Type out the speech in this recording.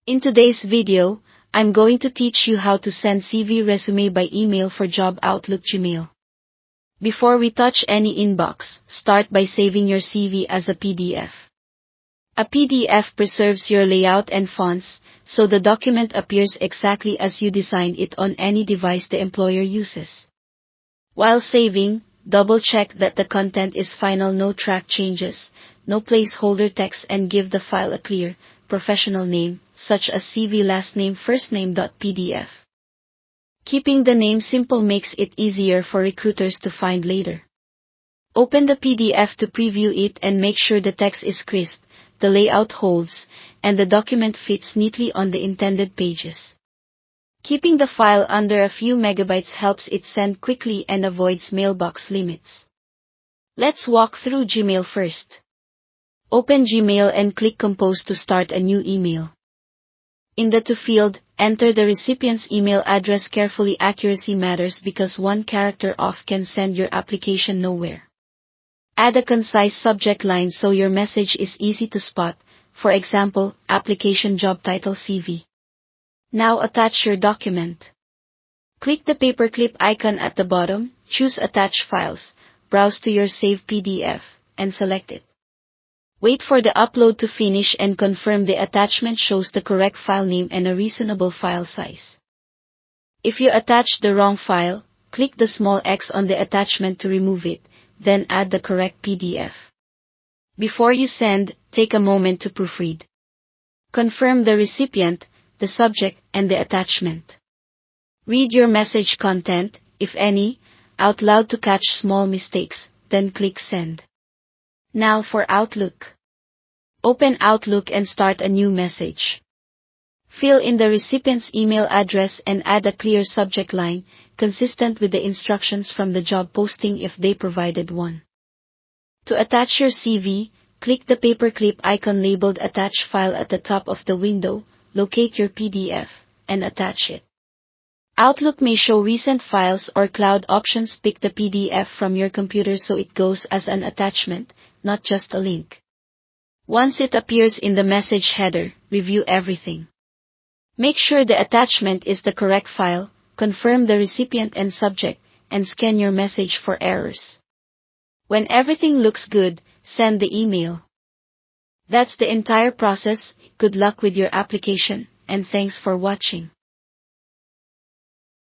In today's video, I'm going to teach you how to send CV resume by email for Job Outlook Gmail. Before we touch any inbox, start by saving your CV as a PDF. A PDF preserves your layout and fonts, so the document appears exactly as you designed it on any device the employer uses. While saving, double-check that the content is final, no track changes, no placeholder text, and give the file a clear, professional name, such as CV last name first name.pdf. Keeping the name simple makes it easier for recruiters to find later. Open the PDF to preview it and make sure the text is crisp, the layout holds, and the document fits neatly on the intended pages. Keeping the file under a few megabytes helps it send quickly and avoids mailbox limits. Let's walk through Gmail first. Open Gmail and click Compose to start a new email. In the To field, enter the recipient's email address carefully. Accuracy matters because one character off can send your application nowhere. Add a concise subject line so your message is easy to spot, for example, application job title CV. Now attach your document. Click the paperclip icon at the bottom, choose Attach Files, browse to your saved PDF, and select it. Wait for the upload to finish and confirm the attachment shows the correct file name and a reasonable file size. If you attach the wrong file, click the small X on the attachment to remove it, then add the correct PDF. Before you send, take a moment to proofread. Confirm the recipient, the subject, and the attachment. Read your message content, if any, out loud to catch small mistakes, then click Send. Now for Outlook. Open Outlook and start a new message. Fill in the recipient's email address and add a clear subject line, consistent with the instructions from the job posting if they provided one. To attach your CV, click the paperclip icon labeled Attach File at the top of the window, locate your PDF, and attach it. Outlook may show recent files or cloud options. Pick the PDF from your computer so it goes as an attachment, not just a link. Once it appears in the message header, review everything. Make sure the attachment is the correct file, confirm the recipient and subject, and scan your message for errors. When everything looks good, send the email. That's the entire process. Good luck with your application, and thanks for watching.